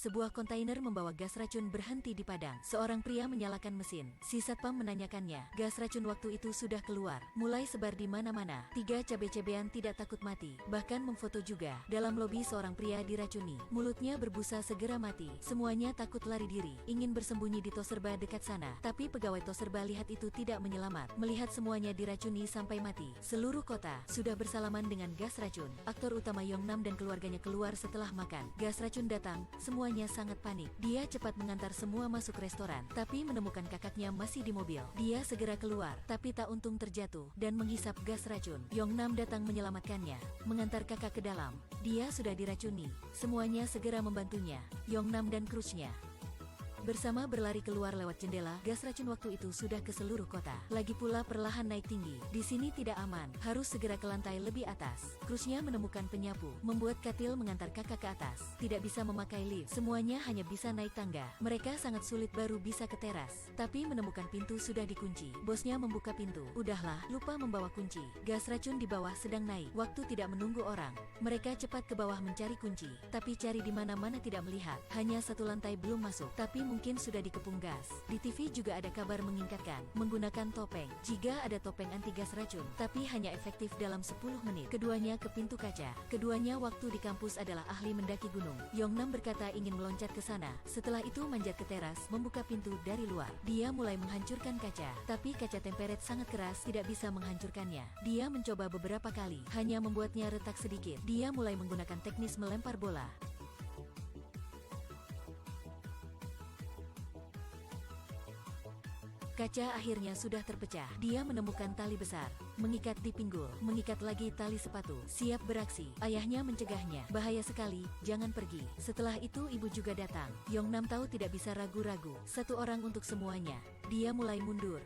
sebuah kontainer membawa gas racun berhenti di padang. Seorang pria menyalakan mesin. Si satpam menanyakannya, gas racun waktu itu sudah keluar, mulai sebar di mana-mana. 3 cabe-cabean tidak takut mati, bahkan memfoto juga. Dalam lobi seorang pria diracuni, mulutnya berbusa segera mati. Semuanya takut lari diri, ingin bersembunyi di Toserba dekat sana. Tapi pegawai Toserba lihat itu tidak menyelamat. Melihat semuanya diracuni sampai mati, seluruh kota sudah bersalaman dengan gas racun. Aktor utama Yongnam dan keluarganya keluar setelah makan. Gas racun datang, semuanya sangat panik. Dia cepat mengantar semua masuk restoran, tapi menemukan kakaknya masih di mobil. Dia segera keluar, tapi tak untung terjatuh dan menghisap gas racun. Yongnam datang menyelamatkannya, mengantar kakak ke dalam. Dia sudah diracuni. Semuanya segera membantunya, Yongnam dan krushnya. Bersama berlari keluar lewat jendela, gas racun waktu itu sudah ke seluruh kota. Lagi pula perlahan naik tinggi. Di sini tidak aman, harus segera ke lantai lebih atas. Krushnya menemukan penyapu, membuat Katil mengantar kakak ke atas. Tidak bisa memakai lift, semuanya hanya bisa naik tangga. Mereka sangat sulit baru bisa ke teras, tapi menemukan pintu sudah dikunci. Bosnya membuka pintu. Udahlah, lupa membawa kunci. Gas racun di bawah sedang naik. Waktu tidak menunggu orang. Mereka cepat ke bawah mencari kunci, tapi cari di mana-mana tidak melihat. Hanya satu lantai belum masuk, tapi mungkin sudah dikepung gas. Di TV juga ada kabar mengingatkan, menggunakan topeng. Jika ada topeng anti gas racun, tapi hanya efektif dalam 10 menit. Keduanya ke pintu kaca. Keduanya waktu di kampus adalah ahli mendaki gunung. Yongnam berkata ingin meloncat ke sana. Setelah itu manjat ke teras, membuka pintu dari luar. Dia mulai menghancurkan kaca, tapi kaca temperet sangat keras, tidak bisa menghancurkannya. Dia mencoba beberapa kali, hanya membuatnya retak sedikit. Dia mulai menggunakan teknis melempar bola. Kaca akhirnya sudah terpecah. Dia menemukan tali besar, mengikat di pinggul, mengikat lagi tali sepatu, siap beraksi. Ayahnya mencegahnya, bahaya sekali, jangan pergi. Setelah itu ibu juga datang. Yongnam tahu tidak bisa ragu-ragu, satu orang untuk semuanya. Dia mulai mundur.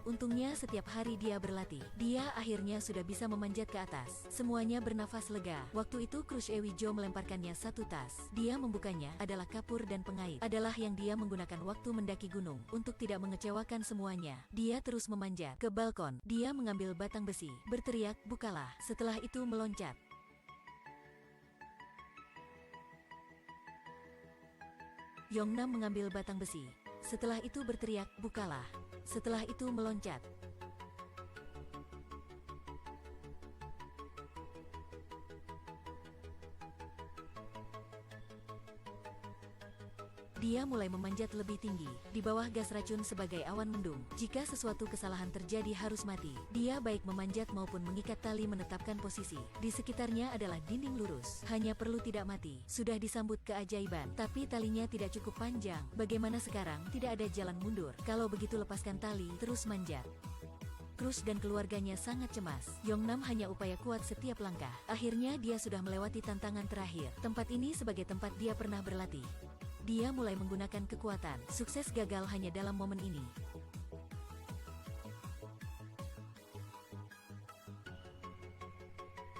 Untungnya setiap hari dia berlatih. Dia akhirnya sudah bisa memanjat ke atas. Semuanya bernafas lega. Waktu itu Krush Ewijo melemparkannya satu tas. Dia membukanya, adalah kapur dan pengait. Adalah yang dia menggunakan waktu mendaki gunung. Untuk tidak mengecewakan semuanya, dia terus memanjat ke balkon. Dia mengambil batang besi, berteriak, bukalah. Setelah itu meloncat. Yongnam mengambil batang besi. Setelah itu berteriak, bukalah. Setelah itu meloncat. Dia mulai memanjat lebih tinggi, di bawah gas racun sebagai awan mendung. Jika sesuatu kesalahan terjadi harus mati. Dia baik memanjat maupun mengikat tali menetapkan posisi. Di sekitarnya adalah dinding lurus. Hanya perlu tidak mati. Sudah disambut keajaiban, tapi talinya tidak cukup panjang. Bagaimana sekarang? Tidak ada jalan mundur. Kalau begitu lepaskan tali, terus manjat. Krush dan keluarganya sangat cemas. Yongnam hanya upaya kuat setiap langkah. Akhirnya dia sudah melewati tantangan terakhir. Tempat ini sebagai tempat dia pernah berlatih. Dia mulai menggunakan kekuatan. Sukses gagal hanya dalam momen ini.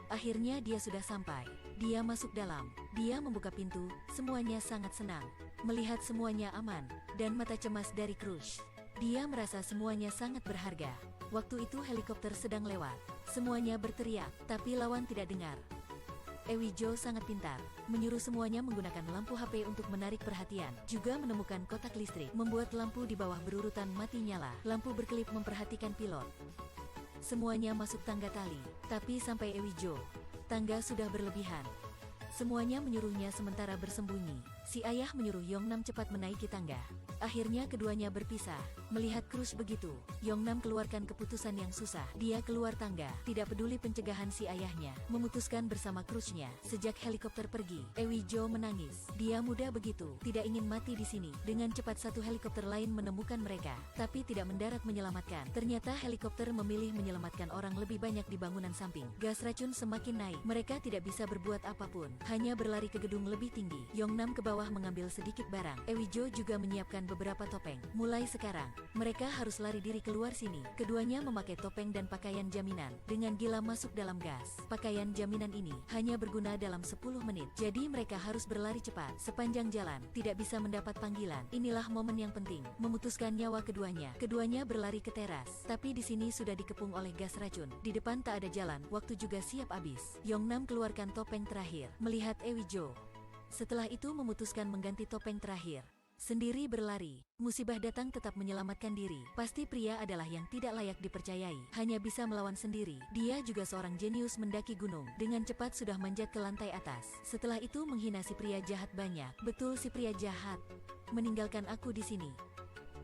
Akhirnya dia sudah sampai. Dia masuk dalam. Dia membuka pintu. Semuanya sangat senang melihat semuanya aman dan mata cemas dari Krush. Dia merasa semuanya sangat berharga. Waktu itu helikopter sedang lewat. Semuanya berteriak, tapi lawan tidak dengar. Ewijo sangat pintar, menyuruh semuanya menggunakan lampu HP untuk menarik perhatian, juga menemukan kotak listrik, membuat lampu di bawah berurutan mati nyala, lampu berkelip memperhatikan pilot. Semuanya masuk tangga tali, tapi sampai Ewijo, tangga sudah berlebihan. Semuanya menyuruhnya sementara bersembunyi. Si ayah menyuruh Yongnam cepat menaiki tangga. Akhirnya keduanya berpisah. Melihat Krush begitu, Yongnam keluarkan keputusan yang susah. Dia keluar tangga, tidak peduli pencegahan si ayahnya, memutuskan bersama Krushnya. Sejak helikopter pergi, Ewijo menangis. Dia muda begitu, tidak ingin mati di sini. Dengan cepat satu helikopter lain menemukan mereka, tapi tidak mendarat menyelamatkan. Ternyata helikopter memilih menyelamatkan orang lebih banyak di bangunan samping. Gas racun semakin naik. Mereka tidak bisa berbuat apapun, hanya berlari ke gedung lebih tinggi. Yongnam ke bawah mengambil sedikit barang. Ewijo juga menyiapkan beberapa topeng. Mulai sekarang, Mereka harus lari diri keluar sini. Keduanya memakai topeng dan pakaian jaminan. Dengan gila masuk dalam gas. Pakaian jaminan ini hanya berguna dalam 10 menit. Jadi mereka harus berlari cepat. Sepanjang jalan, tidak bisa mendapat panggilan. Inilah momen yang penting. Memutuskan nyawa keduanya. Keduanya berlari ke teras. Tapi di sini sudah dikepung oleh gas racun. Di depan tak ada jalan. Waktu juga siap habis. Yongnam keluarkan topeng terakhir. Melihat Ewijo. Setelah itu memutuskan mengganti topeng terakhir. Sendiri berlari. Musibah datang tetap menyelamatkan diri. Pasti pria adalah yang tidak layak dipercayai. Hanya bisa melawan sendiri. Dia juga seorang jenius mendaki gunung. Dengan cepat sudah manjat ke lantai atas. Setelah itu menghina si pria jahat banyak. Betul si pria jahat. Meninggalkan aku di sini.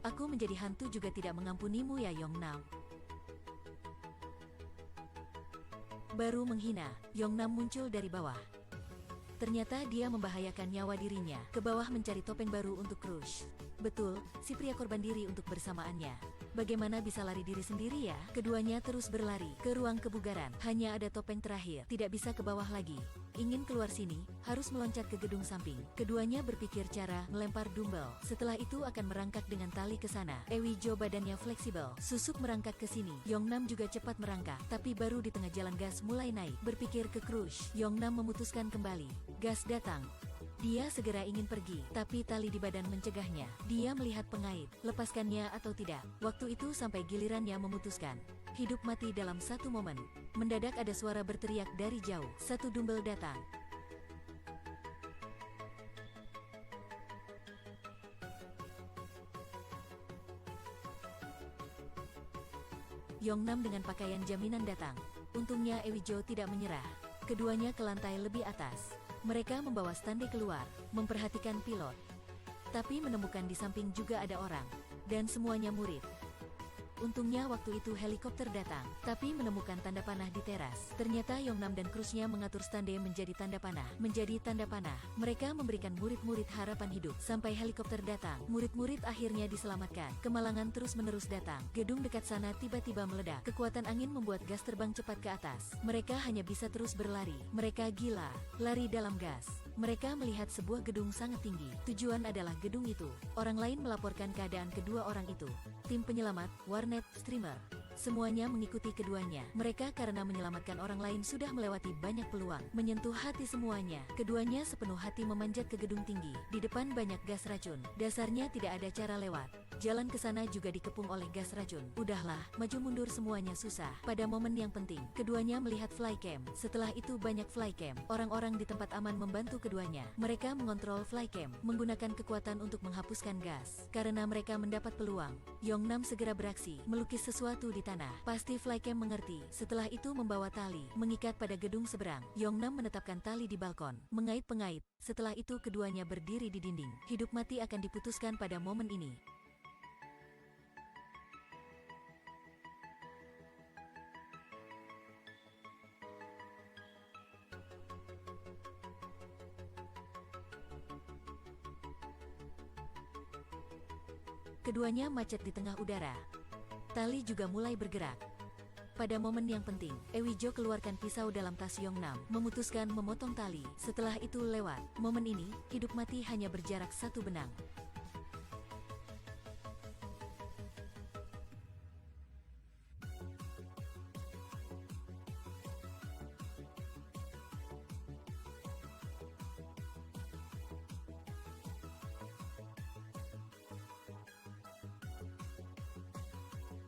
Aku menjadi hantu juga tidak mengampunimu ya Yongnam. Baru menghina, Yongnam muncul dari bawah. Ternyata dia membahayakan nyawa dirinya. Ke bawah mencari topeng baru untuk Crush. Betul, si pria korban diri untuk bersamaannya. Bagaimana bisa lari diri sendiri ya? Keduanya terus berlari ke ruang kebugaran. Hanya ada topeng terakhir, tidak bisa ke bawah lagi. Ingin keluar sini, harus meloncat ke gedung samping. Keduanya berpikir cara melempar dumbbell. Setelah itu akan merangkak dengan tali ke sana. Ewijo badannya fleksibel, susuk merangkak ke sini. Yongnam juga cepat merangkak, tapi baru di tengah jalan gas mulai naik. Berpikir ke Crush, Yongnam memutuskan kembali. Gas datang. Dia segera ingin pergi, tapi tali di badan mencegahnya. Dia melihat pengait, lepaskannya atau tidak. Waktu itu sampai gilirannya memutuskan. Hidup mati dalam satu momen. Mendadak ada suara berteriak dari jauh. Satu dumbbell datang. Yongnam dengan pakaian jaminan datang. Untungnya Ewijo tidak menyerah. Keduanya ke lantai lebih atas. Mereka membawa Stanley keluar, memperhatikan pilot. Tapi menemukan di samping juga ada orang. Dan semuanya murid. Untungnya waktu itu helikopter datang, tapi menemukan tanda panah di teras. Ternyata Yongnam dan Crushnya mengatur Stanley menjadi tanda panah. Menjadi tanda panah. Mereka memberikan murid-murid harapan hidup. Sampai helikopter datang, murid-murid akhirnya diselamatkan. Kemalangan terus-menerus datang. Gedung dekat sana tiba-tiba meledak. Kekuatan angin membuat gas terbang cepat ke atas. Mereka hanya bisa terus berlari. Mereka gila, lari dalam gas. Mereka melihat sebuah gedung sangat tinggi. Tujuan adalah gedung itu. Orang lain melaporkan keadaan kedua orang itu. Tim penyelamat, warnet, streamer. Semuanya mengikuti keduanya. Mereka karena menyelamatkan orang lain sudah melewati banyak peluang. Menyentuh hati semuanya. Keduanya sepenuh hati memanjat ke gedung tinggi. Di depan banyak gas racun. Dasarnya tidak ada cara lewat. Jalan ke sana juga dikepung oleh gas racun. Udahlah, maju mundur semuanya susah. Pada momen yang penting, keduanya melihat flycam. Setelah itu banyak flycam. Orang-orang di tempat aman membantu keduanya. Mereka mengontrol flycam, menggunakan kekuatan untuk menghapuskan gas. Karena mereka mendapat peluang, Yongnam segera beraksi, melukis sesuatu di tanah. Pasti flycam mengerti. Setelah itu membawa tali, mengikat pada gedung seberang. Yongnam menetapkan tali di balkon, mengait-pengait. Setelah itu keduanya berdiri di dinding. Hidup mati akan diputuskan pada momen ini. Keduanya macet di tengah udara. Tali juga mulai bergerak. Pada momen yang penting, Ewijo keluarkan pisau dalam tas Yongnam, memutuskan memotong tali. Setelah itu lewat. Momen ini, hidup mati hanya berjarak satu benang.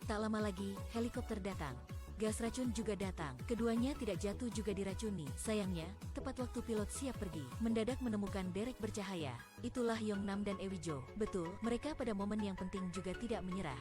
Tak lama lagi, helikopter datang. Gas racun juga datang. Keduanya tidak jatuh juga diracuni. Sayangnya, tepat waktu pilot siap pergi, mendadak menemukan derek bercahaya. Itulah Yongnam dan Ewijo. Betul, mereka pada momen yang penting juga tidak menyerah.